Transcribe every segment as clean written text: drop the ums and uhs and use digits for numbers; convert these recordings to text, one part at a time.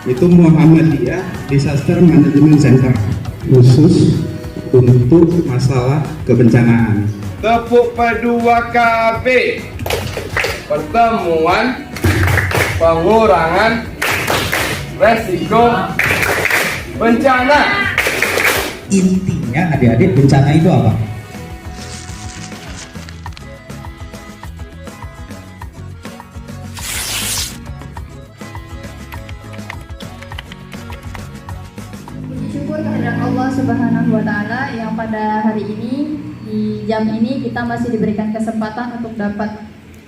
Itu Muhammadiyah Disaster Management Center, khusus untuk masalah kebencanaan. Tepuk P2KB, pertemuan pengurangan resiko bencana. Intinya adik-adik, bencana itu apa? Syukur kehadirat Allah Subhanahu wa Ta'ala yang pada hari ini di jam ini kita masih diberikan kesempatan untuk dapat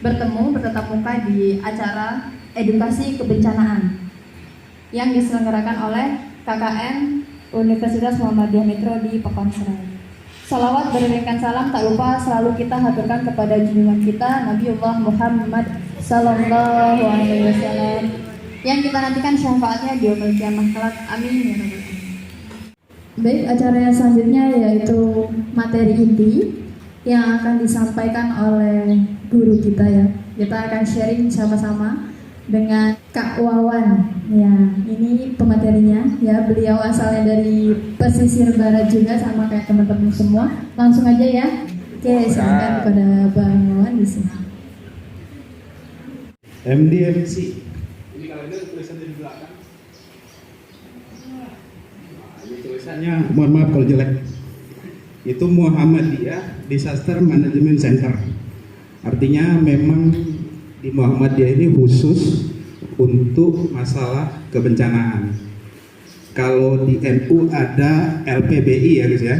bertemu bertatap muka di acara edukasi kebencanaan yang diselenggarakan oleh KKN Universitas Muhammadiyah Metro di Pekon-Serai. Salawat beriringkan salam tak lupa selalu kita haturkan kepada junjungan kita Nabiullah Muhammad Sallallahu Alaihi Wasallam yang kita nantikan syafaatnya di yaumil kiamah kelak. Amin ya rabbal alamin. Baik, acara yang selanjutnya yaitu materi inti yang akan disampaikan oleh guru kita ya. Kita akan sharing sama-sama dengan Kak Wawan. Ya, ini pematerinya ya. Beliau asalnya dari pesisir barat juga sama kayak teman-teman semua. Langsung aja ya. Oke, silakan kepada Bang Wawan di sini. MDMC. Ini kalau ini tulisannya di belakang. Ini tulisannya, mohon maaf kalau jelek. Itu Muhammadiyah Disaster Management Center. Artinya memang di Muhammadiyah ini khusus untuk masalah kebencanaan. Kalau di NU ada LPBI ya guys ya,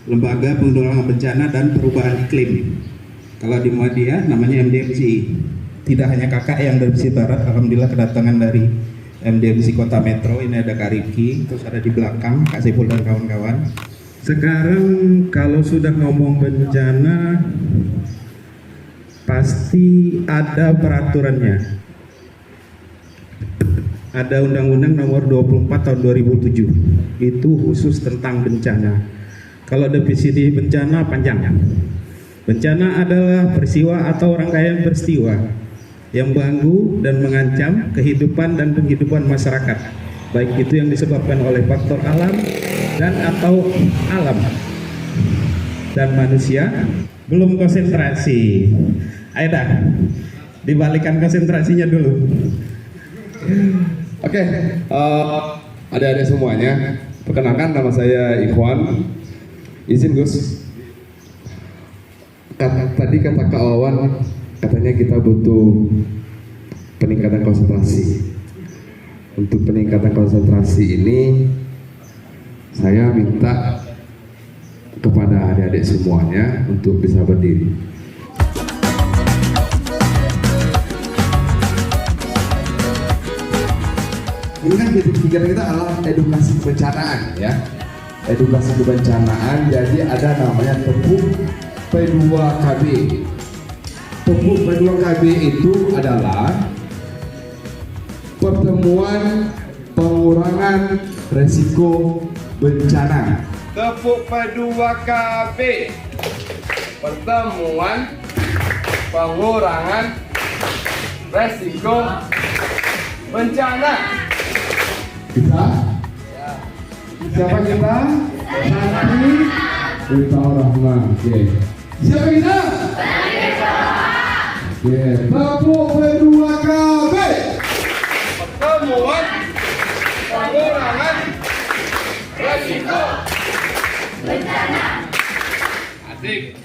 Lembaga Penanggulangan Bencana dan Perubahan Iklim. Kalau di Muhammadiyah namanya MDMC. Tidak hanya kakak yang dari pesisir barat, alhamdulillah kedatangan dari MDMC Kota Metro. Ini ada Kak Riki, terus ada di belakang Kak Saiful dan kawan-kawan. Sekarang kalau sudah ngomong bencana pasti ada peraturannya. Ada Undang-Undang Nomor 24 Tahun 2007. Itu khusus tentang bencana. Kalau definisi bencana panjang. Bencana adalah peristiwa atau rangkaian peristiwa yang mengganggu dan mengancam kehidupan dan penghidupan masyarakat, baik itu yang disebabkan oleh faktor alam dan atau alam dan manusia. Belum konsentrasi. Ayo dah, dibalikan konsentrasinya dulu. Oke, adik-adik semuanya, perkenalkan nama saya Ikhwan. Izin Gus. Tadi kata Kak Wawan, katanya kita butuh peningkatan konsentrasi. Untuk peningkatan konsentrasi ini, saya minta kepada adik-adik semuanya untuk bisa berdiri. Ini kan pikiran kita adalah edukasi kebencanaan ya. Edukasi kebencanaan, jadi ada namanya tepuk P2KB. Tepuk P2KB itu adalah pertemuan pengurangan resiko bencana. Tepuk P2KB, pertemuan pengurangan resiko bencana. Bisa? Siapa kita? Nanti Kita Rahman. Oke. Siapa kita? Oke. Tepuk P2KB. Pertemuan pengurangan resiko bencana. Asik.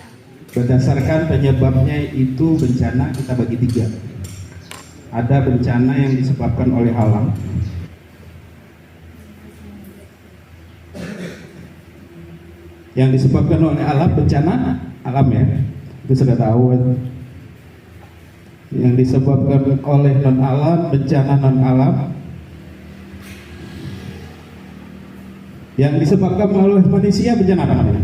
Berdasarkan penyebabnya itu bencana kita bagi tiga. Ada bencana yang disebabkan oleh alam. Yang disebabkan oleh alam, bencana alam ya, itu sudah tahu kan. Yang disebabkan oleh non alam, bencana non alam. Yang disebabkan oleh manusia, bencana apa namanya?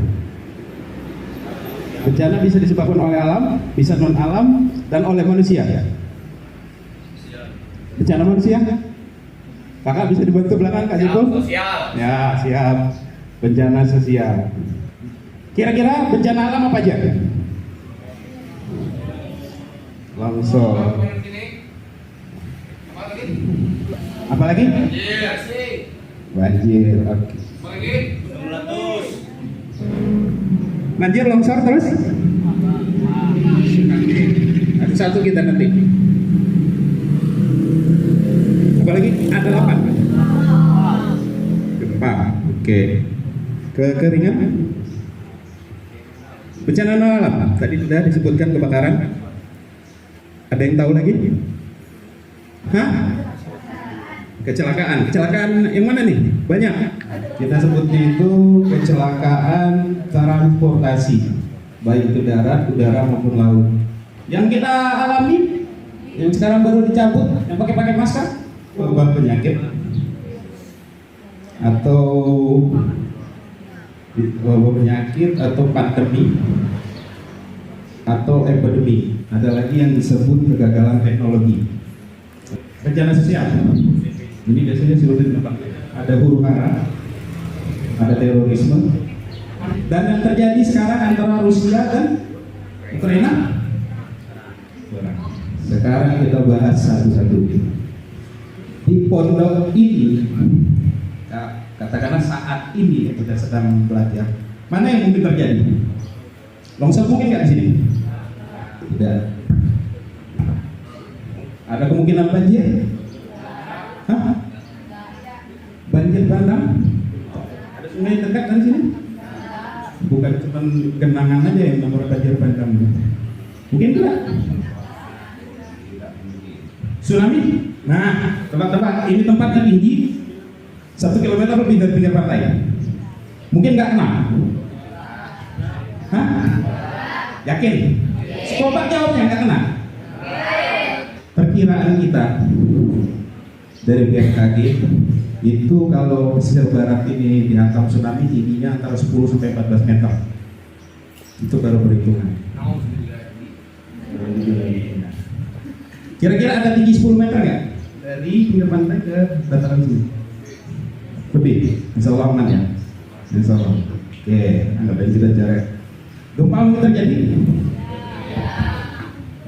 Bencana bisa disebabkan oleh alam, bisa non alam, dan oleh manusia ya. Bencana manusia? Kakak bisa dibantu belakang Kak Ziko? Sosial. Ya siap. Bencana sosial. Kira-kira bencana alam apa aja? Longsor. Apalagi? Banjir. Oke. Banjir, longsor terus? Satu kita nanti. Apalagi ada 8. Gempa. Oke. Kekeringan. Bencana alam. Tadi sudah disebutkan kebakaran. Ada yang tahu lagi? Hah? Kecelakaan. Kecelakaan yang mana nih? Banyak. Kita sebutnya itu kecelakaan transportasi, baik itu darat, udara maupun laut. Yang kita alami, yang sekarang baru dicabut, yang pakai masker, wabah penyakit atau wabah penyakit atau pandemi atau epidemi. Ada lagi yang disebut kegagalan teknologi. Bencana sosial. Ini biasanya seluruh tempat. Ada huru hara, ada terorisme, dan yang terjadi sekarang antara Rusia dan Ukraina. Sekarang kita bahas satu-satu. Di pondok ini, katakanlah saat ini kita sedang belajar, mana yang mungkin terjadi? Longsor mungkin nggak di sini? Tidak. Ada kemungkinan banjir? Hah? Banjir bandang? Ada sungai dekat kan sini? Bukan cuma genangan aja yang nomor banjir bandang. Mungkin tidak? Tsunami? Nah, tempat-tempat ini tempatnya tinggi 1 kilometer lebih dari pinggir pantai. Mungkin nggak kena? Hah? Yakin? Coba jawabnya nggak kena? Perkiraan kita dari BMKG itu kalau pesisir barat ini dihantam tsunami tingginya antara 10 sampai 14 meter. Itu baru perhitungan. Kira-kira ada tinggi 10 meter nggak? Dari pinggir pantai ke dataran sini? Lebih? Insya Allah aman ya? Insya Allah. Oke, anggap aja kita cari. Gempa mungkin terjadi?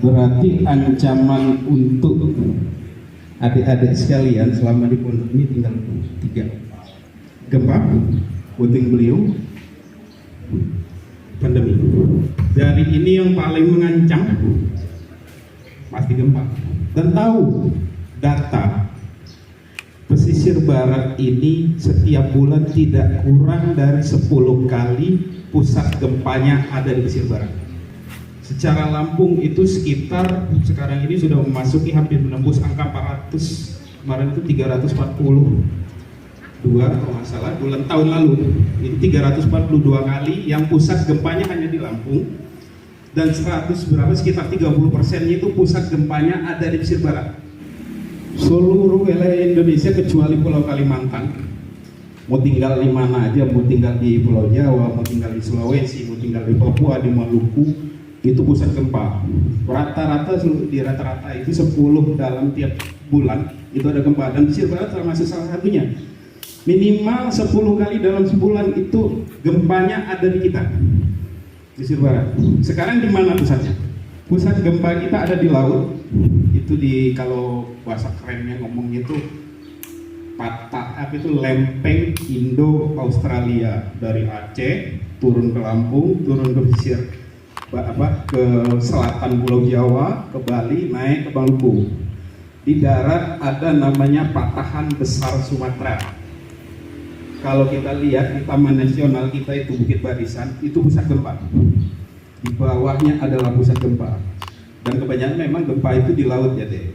Berarti ancaman untuk adik-adik sekalian selama di pondok ini tinggal 3. Gempa, puting beliung, pandemi. Dari ini yang paling mengancam pasti gempa. Dan tahu data pesisir barat ini setiap bulan tidak kurang dari 10 kali pusat gempanya ada di pesisir barat. Secara Lampung itu sekitar sekarang ini sudah memasuki hampir menembus angka 400. Kemarin itu 342 kalau nggak salah bulan tahun lalu. Itu 342 kali yang pusat gempanya hanya di Lampung. Dan 100 berapa sekitar 30%-nya itu pusat gempanya ada di pesisir barat. Seluruh wilayah Indonesia kecuali Pulau Kalimantan. Mau tinggal di mana aja, mau tinggal di Pulau Jawa, mau tinggal di Sulawesi, mau tinggal di Papua, di Maluku, itu pusat gempa. Rata-rata di rata-rata itu 10 dalam tiap bulan itu ada gempa, dan pesisir barat termasuk salah satunya. Minimal 10 kali dalam sebulan itu gempanya ada di kita. Pesisir barat. Sekarang di mana pusatnya? Pusat gempa kita ada di laut. Itu di, kalau bahasa kerennya ngomong itu lempeng Indo-Australia, dari Aceh turun ke Lampung, turun ke pesisir ke selatan Pulau Jawa, ke Bali, naik ke Maluku. Di darat ada namanya Patahan Besar Sumatera. Kalau kita lihat di Taman Nasional kita itu Bukit Barisan, itu pusat gempa. Di bawahnya adalah pusat gempa. Dan kebanyakan memang gempa itu di laut ya deh,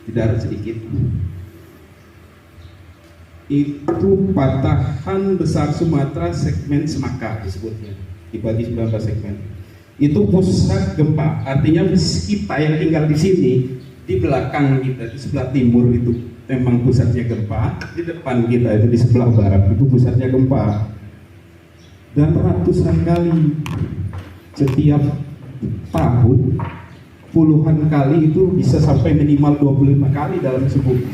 di darat sedikit. Itu Patahan Besar Sumatera segmen Semaka disebutnya, dibagi 19 segmen. Itu pusat gempa, artinya kita yang tinggal di sini, di belakang kita, di sebelah timur itu memang pusatnya gempa, di depan kita itu di sebelah barat itu pusatnya gempa. Dan ratusan kali setiap tahun, puluhan kali, itu bisa sampai minimal 25 kali dalam sebulan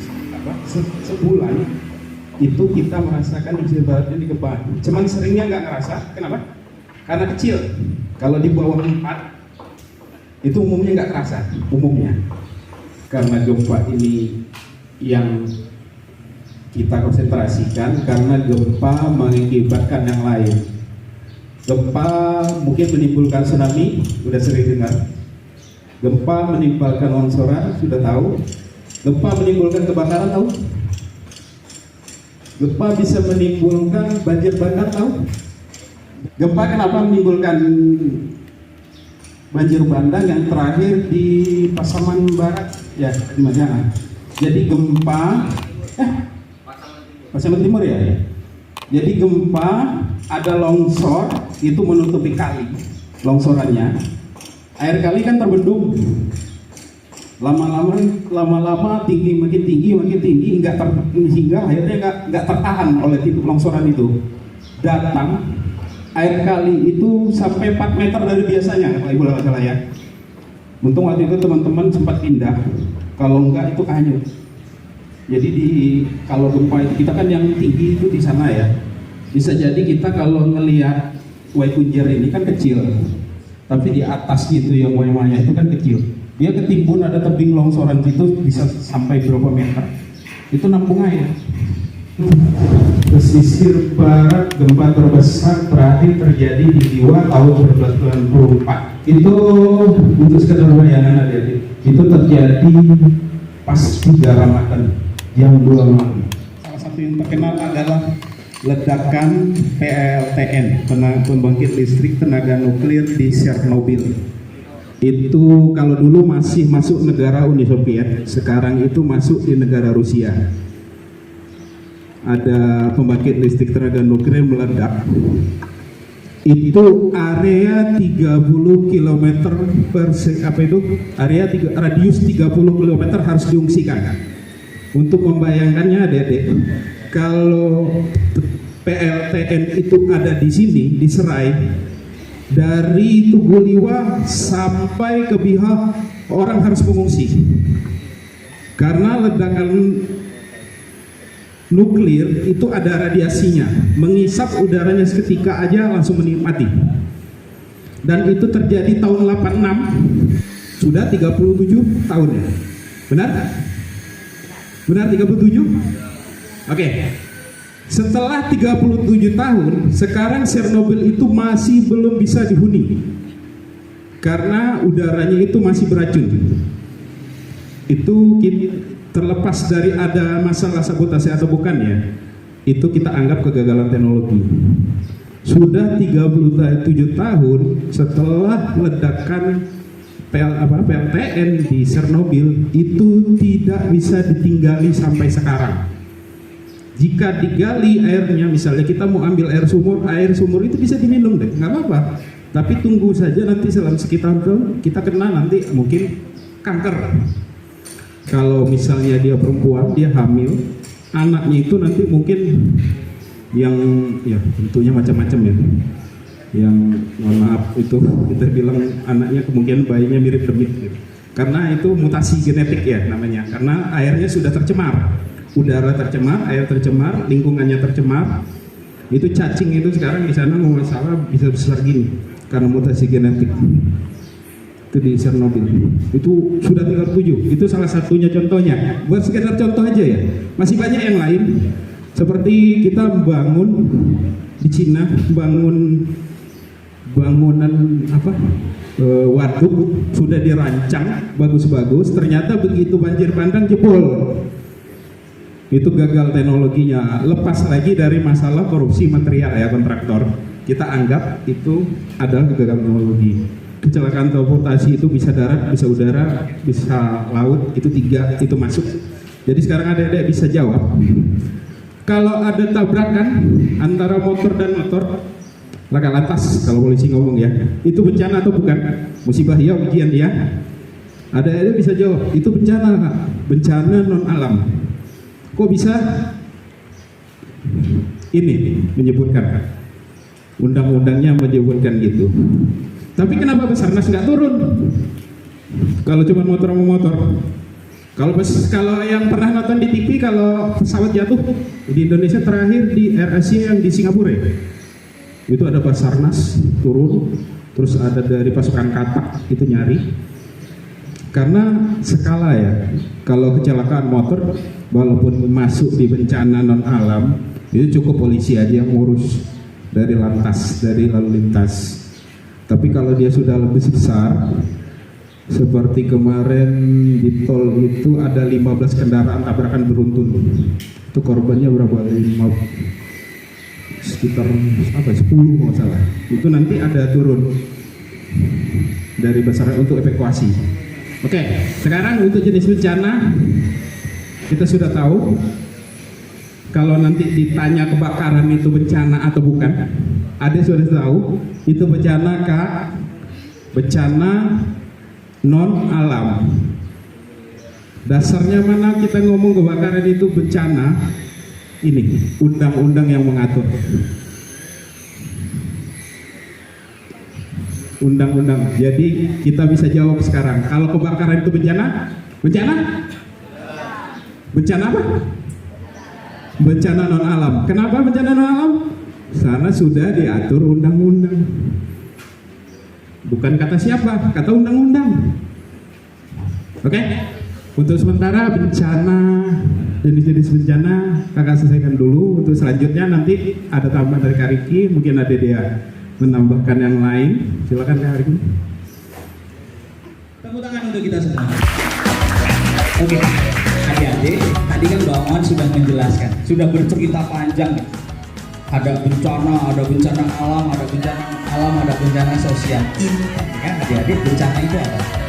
itu kita merasakan di pesisir barat ini gempa. Cuman seringnya nggak ngerasa, kenapa? Karena kecil. Kalau di bawah 4 itu umumnya nggak kerasa, umumnya. Karena gempa ini yang kita konsentrasikan karena gempa mengakibatkan yang lain. Gempa mungkin menimbulkan tsunami, sudah sering dengar. Gempa menimbulkan longsoran, sudah tahu. Gempa menimbulkan kebakaran, tahu. Gempa bisa menimbulkan banjir bandang, tahu. Gempa kenapa menimbulkan banjir bandang? Yang terakhir di Pasaman Barat, ya di Majangan. Jadi gempa, Pasaman Timur ya. Jadi gempa ada longsor, itu menutupi kali longsorannya. Air kali kan terbendung. Lama-lama tinggi makin tinggi hingga akhirnya nggak tertahan oleh titik longsoran itu. Datang air kali itu sampai 4 meter dari biasanya, kalau ibu nggak salah ya. Untung waktu itu teman-teman sempat pindah. Kalau enggak itu hanyut. Jadi kalau gempa itu kita kan yang tinggi itu di sana ya. Bisa jadi kita kalau ngelihat Wai Kunjer ini kan kecil, tapi di atas gitu yang Wai-Wainya itu kan kecil. Dia ketimbun ada tebing longsoran situ bisa sampai berapa meter. Itu nampung air. Pesisir barat gempa terbesar terakhir terjadi di Diwa tahun 1994. Itu untuk sekedar bayangan adik-adik. Itu terjadi pas 3 Ramadan jam 2 malam. Salah satu yang terkenal adalah ledakan PLTN, pembangkit listrik tenaga nuklir di Chernobyl. Itu kalau dulu masih masuk negara Uni Soviet, sekarang itu masuk di negara Rusia. Ada pembangkit listrik tenaga nuklir meledak. Itu area 30 km radius 30 km harus diungsikan. Untuk membayangkannya adik-adik, kalau PLTN itu ada di sini, di Serai, dari Tuguliwa sampai ke Bihak orang harus mengungsi karena ledakan nuklir itu ada radiasinya, mengisap udaranya seketika aja langsung mati. Dan itu terjadi tahun 86, sudah 37 tahun ya. Benar? Benar 37? Oke. Setelah 37 tahun, sekarang Chernobyl itu masih belum bisa dihuni karena udaranya itu masih beracun. Itu terlepas dari ada masalah sabotase atau bukan ya, itu kita anggap kegagalan teknologi. Sudah 37 tahun setelah ledakan PLTN di Chernobyl, itu tidak bisa ditinggali sampai sekarang. Jika digali airnya, misalnya kita mau ambil air sumur itu bisa diminum deh, nggak apa-apa. Tapi tunggu saja nanti selama sekitar tahun kita kena nanti mungkin kanker. Kalau misalnya dia perempuan, dia hamil, anaknya itu nanti mungkin yang ya tentunya macam-macam ya. Yang mohon maaf itu kita bilang anaknya kemungkinan bayinya mirip demit gitu. Karena itu mutasi genetik ya namanya. Karena airnya sudah tercemar. Udara tercemar, air tercemar, lingkungannya tercemar. Itu cacing itu sekarang di sana nggak salah bisa besar gini karena mutasi genetik. Itu di Chernobyl. Itu sudah 37. Itu salah satunya contohnya. Buat sekedar contoh aja ya. Masih banyak yang lain. Seperti kita bangun di Cina, bangunan waduk sudah dirancang bagus-bagus. Ternyata begitu banjir bandang jebol. Itu gagal teknologinya. Lepas lagi dari masalah korupsi material ya kontraktor, kita anggap itu adalah kegagalan teknologi. Kecelakaan transportasi itu bisa darat, bisa udara, bisa laut, itu 3 itu masuk. Jadi sekarang adik-adik bisa jawab, kalau ada tabrakan antara motor dan motor, laka lantas kalau polisi ngomong ya, itu bencana atau bukan? Musibah ya, ujian ya. Adik-adik bisa jawab, itu bencana, bencana non alam. Kok bisa ini menyebutkan undang-undangnya menyebutkan gitu. Tapi kenapa Basarnas nggak turun? Kalau cuma motor sama motor. Kalau yang pernah nonton di TV, kalau pesawat jatuh di Indonesia terakhir di AirAsia yang di Singapura ya, itu ada Basarnas turun, terus ada dari pasukan katak itu nyari. Karena skala ya, kalau kecelakaan motor walaupun masuk di bencana non alam itu cukup polisi aja yang ngurus dari lantas, dari lalu lintas. Tapi kalau dia sudah lebih besar, seperti kemarin di tol itu ada 15 kendaraan tabrakan beruntun. Itu korbannya berapa? Sekitar 10 nggak salah. Itu nanti ada turun dari Basarnas untuk evakuasi. Oke, sekarang untuk jenis bencana kita sudah tahu. Kalau nanti ditanya kebakaran itu bencana atau bukan, ada sudah tahu itu bencana bencana non alam. Dasarnya mana kita ngomong kebakaran itu bencana? Ini undang-undang yang mengatur. Undang-undang. Jadi kita bisa jawab sekarang. Kalau kebakaran itu bencana? Bencana? Bencana apa? Bencana non alam. Kenapa bencana non alam? Karena sudah diatur undang-undang. Bukan kata siapa, kata undang-undang. Oke? Untuk sementara bencana, jenis-jenis bencana kakak selesaikan dulu. Untuk selanjutnya nanti ada tambahan dari Kak Riki, mungkin ada dia menambahkan yang lain. Silakan Kak Riki. Tepuk tangan untuk kita semua. Oke, adik-adik, tadi kan Mbak Wan sudah menjelaskan, sudah bercerita panjang. Ada bencana alam, ada bencana sosial. Intinya adik-adik bencana itu apa?